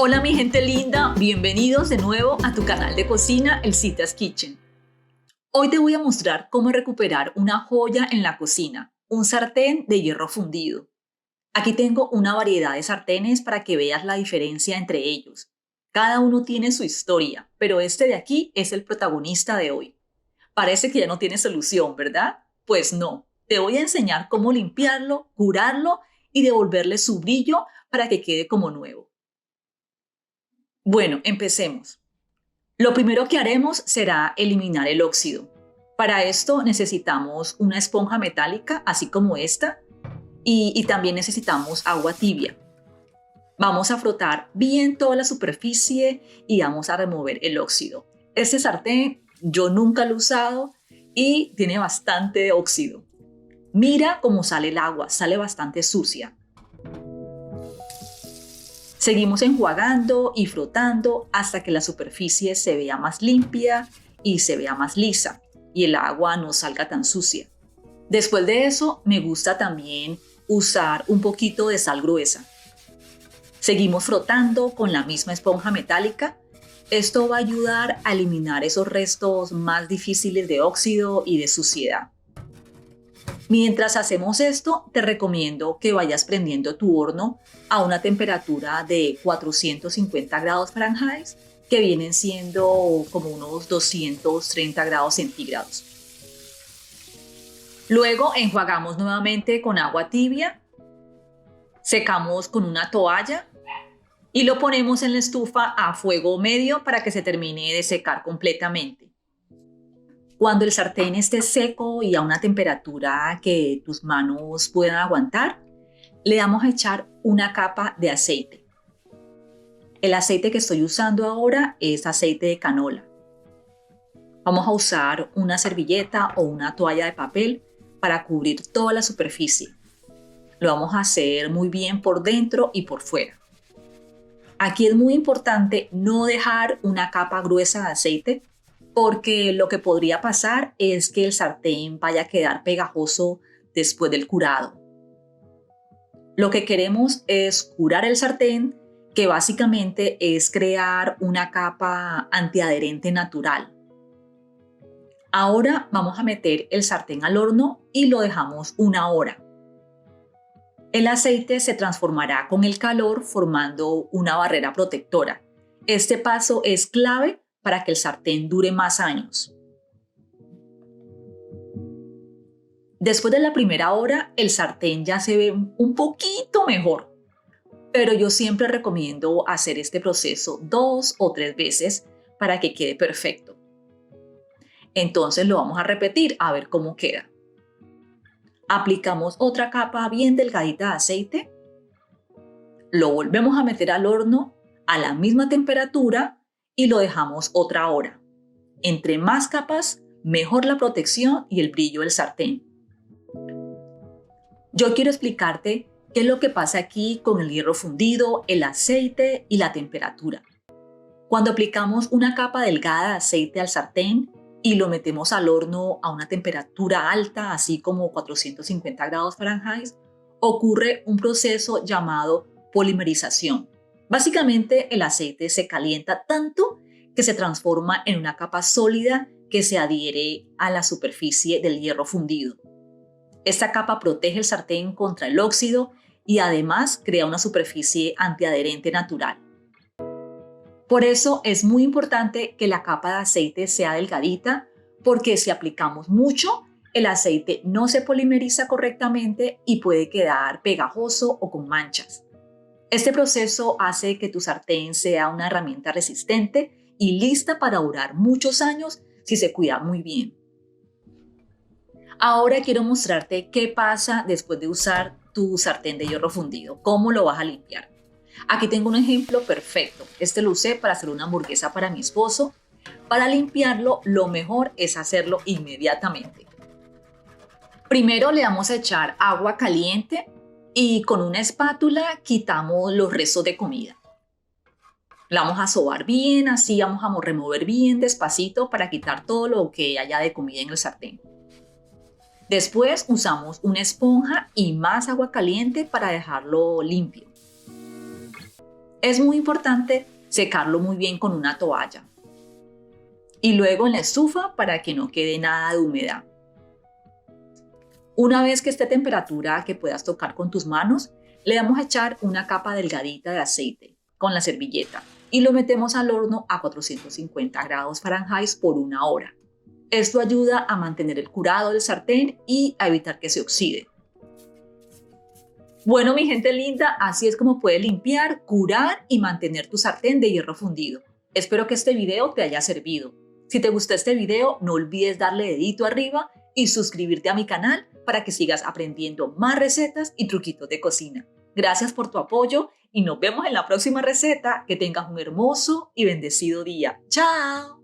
Hola mi gente linda, bienvenidos de nuevo a tu canal de cocina, El Citas Kitchen. Hoy te voy a mostrar cómo recuperar una joya en la cocina, un sartén de hierro fundido. Aquí tengo una variedad de sartenes para que veas la diferencia entre ellos. Cada uno tiene su historia, pero este de aquí es el protagonista de hoy. Parece que ya no tiene solución, ¿verdad? Pues no, te voy a enseñar cómo limpiarlo, curarlo y devolverle su brillo para que quede como nuevo. Bueno, empecemos. Lo primero que haremos será eliminar el óxido. Para esto necesitamos una esponja metálica, así como esta, y también necesitamos agua tibia. Vamos a frotar bien toda la superficie y vamos a remover el óxido. Este sartén yo nunca lo he usado y tiene bastante óxido. Mira cómo sale el agua, sale bastante sucia. Seguimos enjuagando y frotando hasta que la superficie se vea más limpia y se vea más lisa y el agua no salga tan sucia. Después de eso, me gusta también usar un poquito de sal gruesa. Seguimos frotando con la misma esponja metálica. Esto va a ayudar a eliminar esos restos más difíciles de óxido y de suciedad. Mientras hacemos esto, te recomiendo que vayas prendiendo tu horno a una temperatura de 450 grados Fahrenheit, que vienen siendo como unos 230 grados centígrados. Luego enjuagamos nuevamente con agua tibia, secamos con una toalla y lo ponemos en la estufa a fuego medio para que se termine de secar completamente. Cuando el sartén esté seco y a una temperatura que tus manos puedan aguantar, le vamos a echar una capa de aceite. El aceite que estoy usando ahora es aceite de canola. Vamos a usar una servilleta o una toalla de papel para cubrir toda la superficie. Lo vamos a hacer muy bien por dentro y por fuera. Aquí es muy importante no dejar una capa gruesa de aceite, porque lo que podría pasar es que el sartén vaya a quedar pegajoso después del curado. Lo que queremos es curar el sartén, que básicamente es crear una capa antiadherente natural. Ahora vamos a meter el sartén al horno y lo dejamos 1 hora. El aceite se transformará con el calor formando una barrera protectora. Este paso es clave para que el sartén dure más años. Después de la primera hora, el sartén ya se ve un poquito mejor, pero yo siempre recomiendo hacer este proceso 2 o 3 veces para que quede perfecto. Entonces lo vamos a repetir a ver cómo queda. Aplicamos otra capa bien delgadita de aceite, lo volvemos a meter al horno a la misma temperatura y lo dejamos 1 hora. Entre más capas, mejor la protección y el brillo del sartén. Yo quiero explicarte qué es lo que pasa aquí con el hierro fundido, el aceite y la temperatura. Cuando aplicamos una capa delgada de aceite al sartén y lo metemos al horno a una temperatura alta, así como 450 grados Fahrenheit, ocurre un proceso llamado polimerización. Básicamente, el aceite se calienta tanto que se transforma en una capa sólida que se adhiere a la superficie del hierro fundido. Esta capa protege el sartén contra el óxido y además crea una superficie antiadherente natural. Por eso es muy importante que la capa de aceite sea delgadita, porque si aplicamos mucho, el aceite no se polimeriza correctamente y puede quedar pegajoso o con manchas. Este proceso hace que tu sartén sea una herramienta resistente y lista para durar muchos años si se cuida muy bien. Ahora quiero mostrarte qué pasa después de usar tu sartén de hierro fundido, cómo lo vas a limpiar. Aquí tengo un ejemplo perfecto. Este lo usé para hacer una hamburguesa para mi esposo. Para limpiarlo, lo mejor es hacerlo inmediatamente. Primero le vamos a echar agua caliente y con una espátula quitamos los restos de comida. La vamos a sobar bien, así vamos a remover bien despacito para quitar todo lo que haya de comida en el sartén. Después usamos una esponja y más agua caliente para dejarlo limpio. Es muy importante secarlo muy bien con una toalla y luego en la estufa para que no quede nada de humedad. Una vez que esté a temperatura que puedas tocar con tus manos, le vamos a echar una capa delgadita de aceite con la servilleta y lo metemos al horno a 450 grados Fahrenheit por 1 hora. Esto ayuda a mantener el curado del sartén y a evitar que se oxide. Bueno, mi gente linda, así es como puedes limpiar, curar y mantener tu sartén de hierro fundido. Espero que este video te haya servido. Si te gustó este video, no olvides darle dedito arriba y suscribirte a mi canal para que sigas aprendiendo más recetas y truquitos de cocina. Gracias por tu apoyo y nos vemos en la próxima receta. Que tengas un hermoso y bendecido día. ¡Chao!